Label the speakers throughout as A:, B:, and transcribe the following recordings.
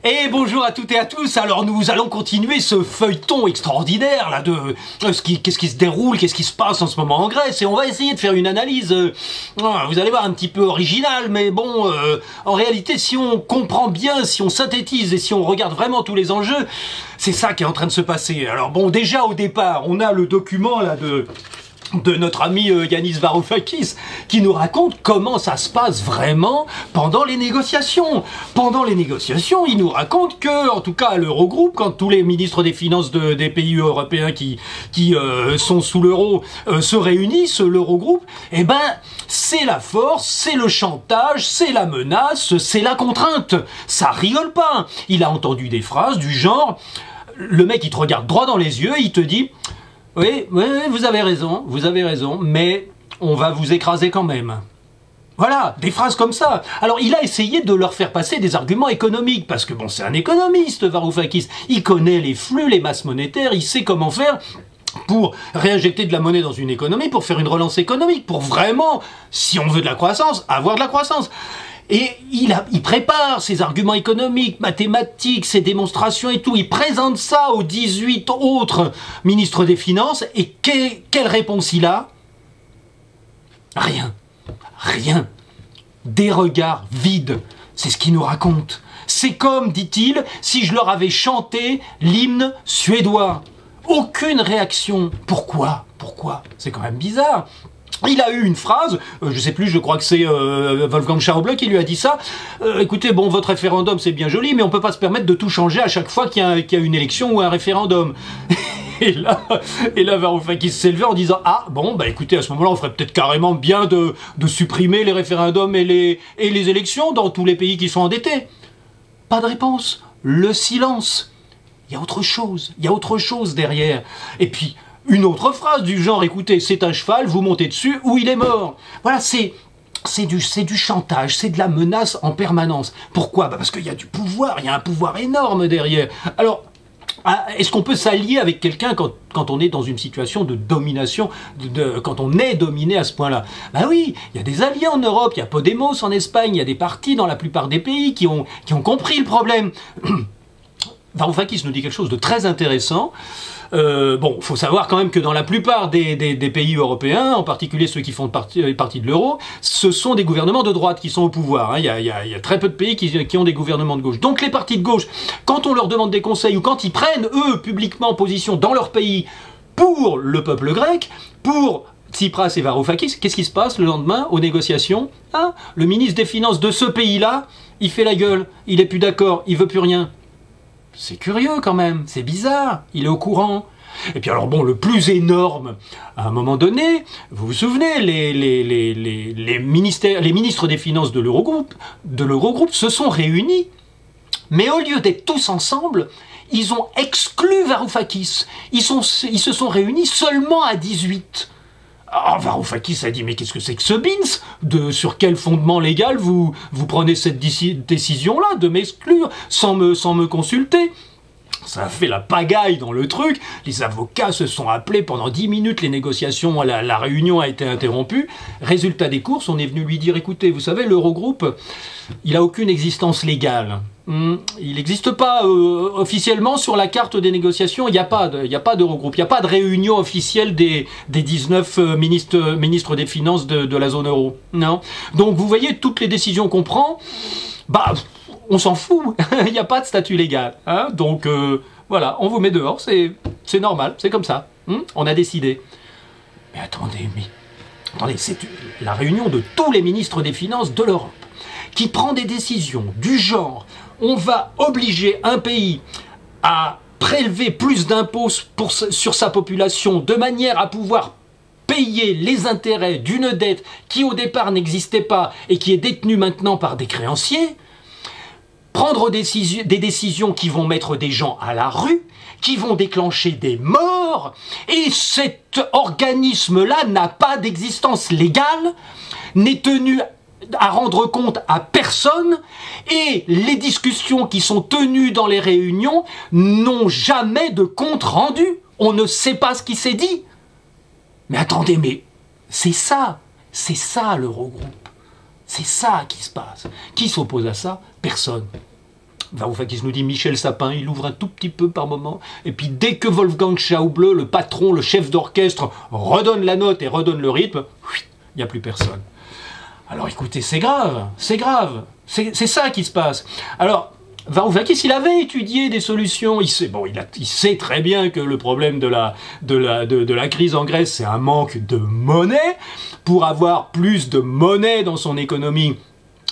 A: Et bonjour à toutes et à tous. Alors nous allons continuer ce feuilleton extraordinaire là de qu'est-ce qui se déroule, qu'est-ce qui se passe en ce moment en Grèce, et on va essayer de faire une analyse. Vous allez voir, un petit peu originale, mais bon, en réalité, si on comprend bien, si on synthétise et si on regarde vraiment tous les enjeux, c'est ça qui est en train de se passer. Alors bon, déjà au départ, on a le document là de notre ami Yanis Varoufakis, qui nous raconte comment ça se passe vraiment pendant les négociations. Pendant les négociations, il nous raconte que, en tout cas à l'Eurogroupe, quand tous les ministres des Finances des pays européens qui sont sous l'euro se réunissent, l'Eurogroupe, eh ben, c'est la force, c'est le chantage, c'est la menace, c'est la contrainte. Ça rigole pas. Il a entendu des phrases du genre, le mec il te regarde droit dans les yeux, il te dit: oui, vous avez raison, mais on va vous écraser quand même. Voilà, des phrases comme ça. Alors, il a essayé de leur faire passer des arguments économiques, parce que bon, c'est un économiste, Varoufakis. Il connaît les flux, les masses monétaires, il sait comment faire pour réinjecter de la monnaie dans une économie, pour faire une relance économique, pour vraiment, si on veut de la croissance, avoir de la croissance. Et il prépare ses arguments économiques, mathématiques, ses démonstrations et tout. Il présente ça aux 18 autres ministres des Finances. Et quelle réponse il a? Rien. Rien. Des regards vides. C'est ce qu'il nous raconte. C'est comme, dit-il, si je leur avais chanté l'hymne suédois. Aucune réaction. Pourquoi? C'est quand même bizarre. Il a eu une phrase, je sais plus, je crois que c'est Wolfgang Schäuble qui lui a dit ça. Écoutez, bon, votre référendum c'est bien joli, mais on peut pas se permettre de tout changer à chaque fois qu'il y a une élection ou un référendum. Et là, Varoufakis s'est levé en disant: ah bon, bah écoutez, à ce moment-là, on ferait peut-être carrément bien de supprimer les référendums et les élections dans tous les pays qui sont endettés. Pas de réponse. Le silence. Il y a autre chose derrière. Et puis une autre phrase du genre: écoutez, c'est un cheval, vous montez dessus ou il est mort. Voilà, c'est du chantage, c'est de la menace en permanence. Pourquoi? Parce qu'il y a du pouvoir, il y a un pouvoir énorme derrière. Alors, est-ce qu'on peut s'allier avec quelqu'un quand on est dans une situation de domination, quand on est dominé à ce point-là? Ben oui, il y a des alliés en Europe, il y a Podemos en Espagne, il y a des partis dans la plupart des pays qui ont compris le problème. Varoufakis nous dit quelque chose de très intéressant. Bon, faut savoir quand même que dans la plupart des pays européens, en particulier ceux qui font partie de l'euro, ce sont des gouvernements de droite qui sont au pouvoir. Hein. Il y a très peu de pays qui ont des gouvernements de gauche. Donc les partis de gauche, quand on leur demande des conseils ou quand ils prennent, eux, publiquement position dans leur pays pour le peuple grec, pour Tsipras et Varoufakis, qu'est-ce qui se passe le lendemain aux négociations? Le ministre des Finances de ce pays-là, il fait la gueule, il est plus d'accord, il veut plus rien. C'est curieux quand même, c'est bizarre, il est au courant. Et puis alors bon, le plus énorme, à un moment donné, vous vous souvenez, les ministres des Finances de l'Eurogroupe se sont réunis, mais au lieu d'être tous ensemble, ils ont exclu Varoufakis. Ils se sont réunis seulement à 18. Alors Varoufakis a dit: mais qu'est-ce que c'est que ce bins? Sur quel fondement légal vous prenez cette décision-là de m'exclure sans me consulter? Ça a fait la pagaille dans le truc. Les avocats se sont appelés pendant 10 minutes, les négociations, la réunion a été interrompue. Résultat des courses, on est venu lui dire: écoutez, vous savez, l'Eurogroupe, il a aucune existence légale. Il n'existe pas officiellement sur la carte des négociations, il n'y a pas d'Eurogroupe, il n'y a pas de réunion officielle des 19 ministres des Finances de la zone euro. Non. Donc vous voyez, toutes les décisions qu'on prend, bah, on s'en fout, il n'y a pas de statut légal. Hein. Donc voilà, on vous met dehors, c'est normal, c'est comme ça. On a décidé. Mais attendez, c'est la réunion de tous les ministres des Finances de l'Europe qui prend des décisions du genre: on va obliger un pays à prélever plus d'impôts sur sa population de manière à pouvoir payer les intérêts d'une dette qui au départ n'existait pas et qui est détenue maintenant par des créanciers, prendre des décisions qui vont mettre des gens à la rue, qui vont déclencher des morts, et cet organisme-là n'a pas d'existence légale, n'est tenu à rendre compte à personne, et les discussions qui sont tenues dans les réunions n'ont jamais de compte rendu. On ne sait pas ce qui s'est dit. Mais attendez, mais c'est ça l'Eurogroupe. C'est ça qui se passe. Qui s'oppose à ça? Personne. Varoufakis nous dit Michel Sapin, il ouvre un tout petit peu par moment, et puis dès que Wolfgang Schauble, le patron, le chef d'orchestre, redonne la note et redonne le rythme, il n'y a plus personne. Alors écoutez, c'est grave, c'est grave, c'est ça qui se passe. Alors, Varoufakis, il avait étudié des solutions, il sait très bien que le problème de la crise en Grèce, c'est un manque de monnaie. Pour avoir plus de monnaie dans son économie,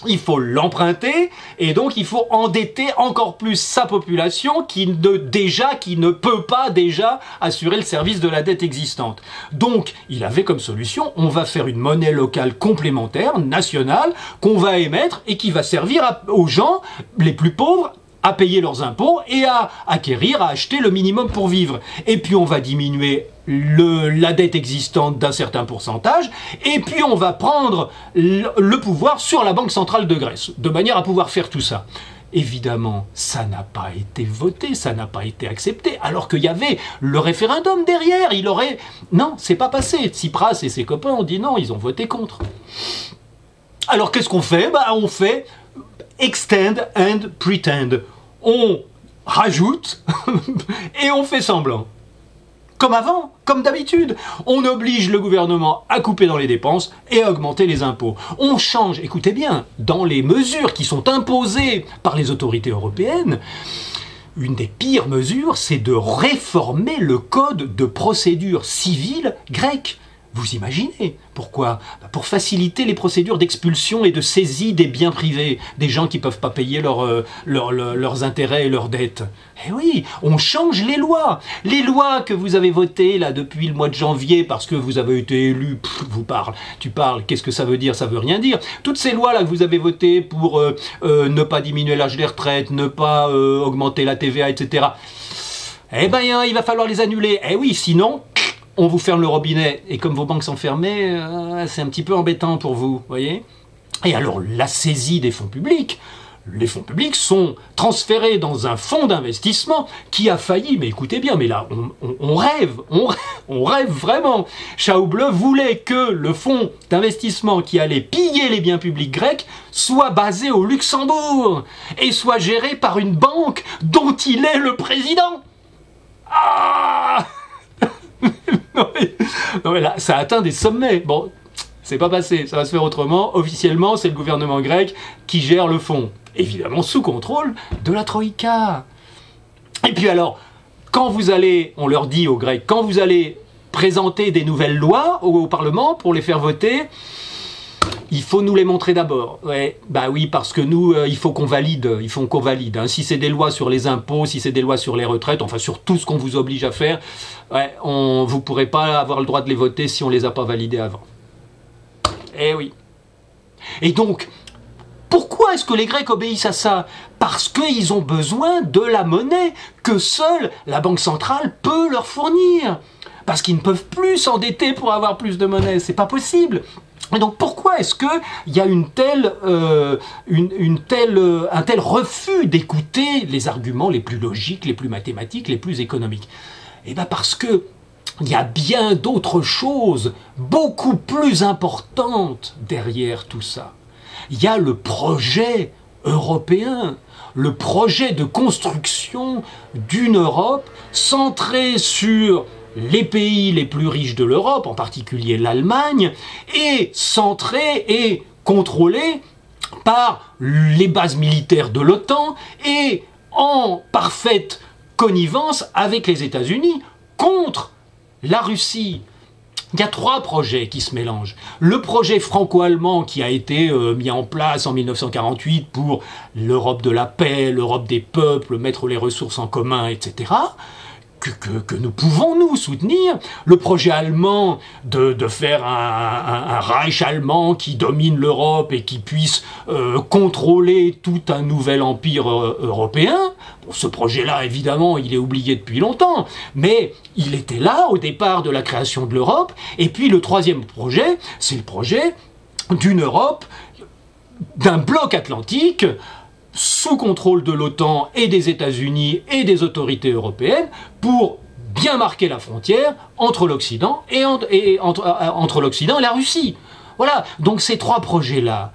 A: il faut l'emprunter, et donc il faut endetter encore plus sa population qui ne peut pas déjà assurer le service de la dette existante. Donc, il avait comme solution, on va faire une monnaie locale complémentaire, nationale, qu'on va émettre et qui va servir aux gens les plus pauvres à payer leurs impôts et à acquérir, à acheter le minimum pour vivre. Et puis on va diminuer la dette existante d'un certain pourcentage, et puis on va prendre le pouvoir sur la Banque centrale de Grèce, de manière à pouvoir faire tout ça. Évidemment, ça n'a pas été voté, ça n'a pas été accepté, alors qu'il y avait le référendum derrière, Non, c'est pas passé. Tsipras et ses copains ont dit non, ils ont voté contre. Alors qu'est-ce qu'on fait? On fait extend and pretend. On rajoute et on fait semblant. Comme avant, comme d'habitude. On oblige le gouvernement à couper dans les dépenses et à augmenter les impôts. On change, écoutez bien, dans les mesures qui sont imposées par les autorités européennes, une des pires mesures, c'est de réformer le code de procédure civile grec. Vous imaginez? Pourquoi? Pour faciliter les procédures d'expulsion et de saisie des biens privés, des gens qui ne peuvent pas payer leurs intérêts et leurs dettes. Eh oui, on change les lois. Les lois que vous avez votées là depuis le mois de janvier parce que vous avez été élu, tu parles, qu'est-ce que ça veut dire? Ça veut rien dire. Toutes ces lois là que vous avez votées pour ne pas diminuer l'âge des retraites, ne pas augmenter la TVA, etc. Eh ben, il va falloir les annuler. Eh oui, sinon... on vous ferme le robinet, et comme vos banques sont fermées, c'est un petit peu embêtant pour vous, voyez. Et alors, la saisie des fonds publics, les fonds publics sont transférés dans un fonds d'investissement qui a failli, mais écoutez bien, mais là, on rêve vraiment. Schauble voulait que le fonds d'investissement qui allait piller les biens publics grecs soit basé au Luxembourg, et soit géré par une banque dont il est le président. Ah! Non mais là, ça atteint des sommets. Bon, c'est pas passé, ça va se faire autrement. Officiellement, c'est le gouvernement grec qui gère le fonds. Évidemment, sous contrôle de la Troïka. Et puis alors, quand vous allez, on leur dit aux Grecs, quand vous allez présenter des nouvelles lois au Parlement pour les faire voter, il faut nous les montrer d'abord. Ouais, bah oui, parce que nous, il faut qu'on valide. Hein. Si c'est des lois sur les impôts, si c'est des lois sur les retraites, enfin sur tout ce qu'on vous oblige à faire, ouais, vous ne pourrez pas avoir le droit de les voter si on ne les a pas validés avant. Eh oui. Et donc, pourquoi est-ce que les Grecs obéissent à ça? Parce qu'ils ont besoin de la monnaie que seule la Banque centrale peut leur fournir. Parce qu'ils ne peuvent plus s'endetter pour avoir plus de monnaie. C'est pas possible. Et donc pourquoi est-ce qu'il y a un tel refus d'écouter les arguments les plus logiques, les plus mathématiques, les plus économiques? Eh bien parce que il y a bien d'autres choses beaucoup plus importantes derrière tout ça. Il y a le projet européen, le projet de construction d'une Europe centrée sur les pays les plus riches de l'Europe, en particulier l'Allemagne, et centré et contrôlé par les bases militaires de l'OTAN et en parfaite connivence avec les États-Unis contre la Russie. Il y a trois projets qui se mélangent. Le projet franco-allemand qui a été mis en place en 1948 pour l'Europe de la paix, l'Europe des peuples, mettre les ressources en commun, etc., que nous pouvons nous soutenir, le projet allemand de faire un Reich allemand qui domine l'Europe et qui puisse contrôler tout un nouvel empire européen. Bon, ce projet-là, évidemment, il est oublié depuis longtemps, mais il était là au départ de la création de l'Europe. Et puis le troisième projet, c'est le projet d'une Europe, d'un bloc atlantique, sous contrôle de l'OTAN et des États-Unis et des autorités européennes pour bien marquer la frontière entre l'Occident et entre l'Occident et la Russie. Voilà, donc ces trois projets-là,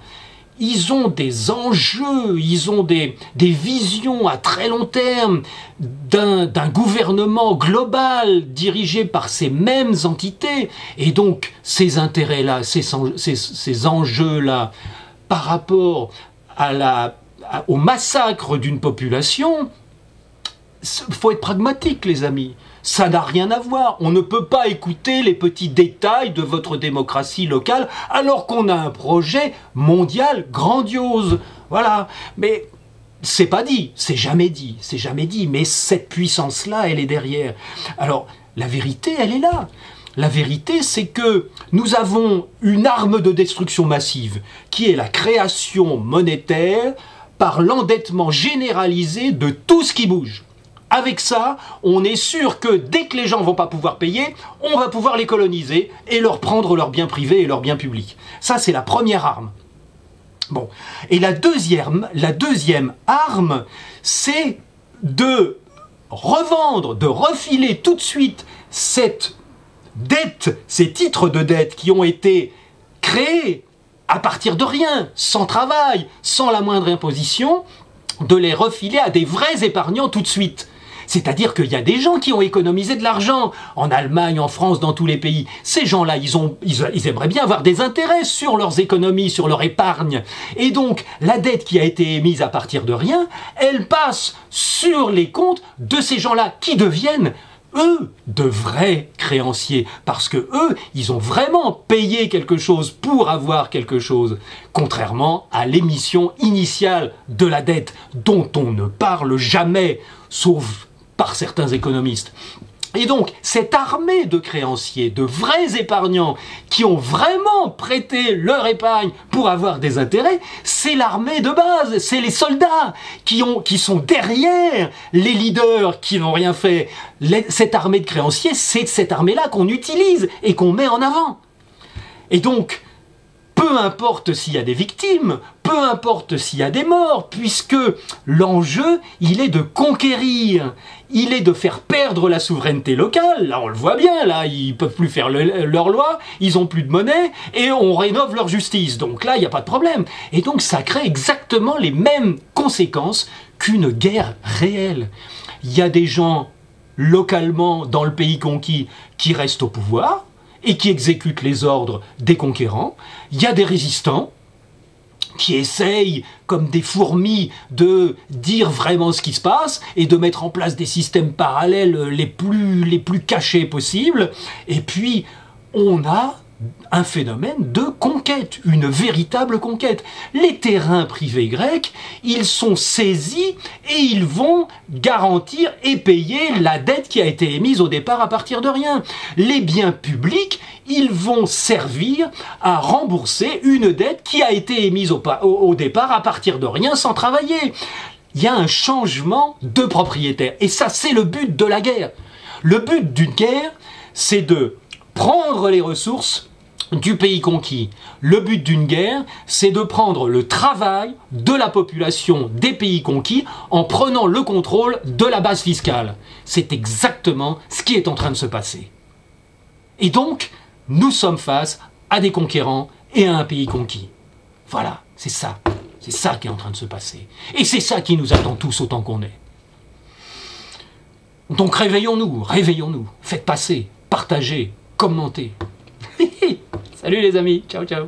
A: ils ont des enjeux, ils ont des visions à très long terme d'un gouvernement global dirigé par ces mêmes entités. Et donc, ces intérêts-là, ces enjeux-là, par rapport au massacre d'une population, il faut être pragmatique, les amis. Ça n'a rien à voir. On ne peut pas écouter les petits détails de votre démocratie locale alors qu'on a un projet mondial grandiose. Voilà. Mais c'est pas dit, c'est jamais dit, c'est jamais dit. Mais cette puissance-là, elle est derrière. Alors, la vérité, elle est là. La vérité, c'est que nous avons une arme de destruction massive, qui est la création monétaire par l'endettement généralisé de tout ce qui bouge. Avec ça, on est sûr que dès que les gens vont pas pouvoir payer, on va pouvoir les coloniser et leur prendre leurs biens privés et leurs biens publics. Ça, c'est la première arme. Bon. Et la deuxième arme, c'est de revendre, de refiler tout de suite cette dette, ces titres de dette qui ont été créés à partir de rien, sans travail, sans la moindre imposition, de les refiler à des vrais épargnants tout de suite. C'est-à-dire qu'il y a des gens qui ont économisé de l'argent, en Allemagne, en France, dans tous les pays. Ces gens-là, ils aimeraient bien avoir des intérêts sur leurs économies, sur leur épargne. Et donc, la dette qui a été émise à partir de rien, elle passe sur les comptes de ces gens-là qui deviennent, eux, de vrais créanciers. Parce que eux, ils ont vraiment payé quelque chose pour avoir quelque chose. Contrairement à l'émission initiale de la dette, dont on ne parle jamais, sauf par certains économistes. Et donc, cette armée de créanciers, de vrais épargnants, qui ont vraiment prêté leur épargne pour avoir des intérêts, c'est l'armée de base, c'est les soldats qui sont derrière les leaders qui n'ont rien fait. Cette armée de créanciers, c'est cette armée-là qu'on utilise et qu'on met en avant. Et donc, peu importe s'il y a des victimes, peu importe s'il y a des morts, puisque l'enjeu, il est de conquérir, il est de faire perdre la souveraineté locale. Là, on le voit bien, là, ils peuvent plus faire leur loi, ils ont plus de monnaie, et on rénove leur justice. Donc là, il n'y a pas de problème. Et donc, ça crée exactement les mêmes conséquences qu'une guerre réelle. Il y a des gens, localement, dans le pays conquis, qui restent au pouvoir, et qui exécutent les ordres des conquérants. Il y a des résistants qui essayent, comme des fourmis, de dire vraiment ce qui se passe et de mettre en place des systèmes parallèles les plus cachés possibles. Et puis, on a un phénomène de conquête, une véritable conquête. Les terrains privés grecs, ils sont saisis et ils vont garantir et payer la dette qui a été émise au départ à partir de rien. Les biens publics, ils vont servir à rembourser une dette qui a été émise au départ à partir de rien sans travailler. Il y a un changement de propriétaire. Et ça, c'est le but de la guerre. Le but d'une guerre, c'est de prendre les ressources du pays conquis. Le but d'une guerre, c'est de prendre le travail de la population des pays conquis en prenant le contrôle de la base fiscale. C'est exactement ce qui est en train de se passer. Et donc, nous sommes face à des conquérants et à un pays conquis. Voilà, c'est ça. C'est ça qui est en train de se passer. Et c'est ça qui nous attend tous autant qu'on est. Donc réveillons-nous, réveillons-nous. Faites passer, partagez, commentez. Salut les amis, ciao ciao.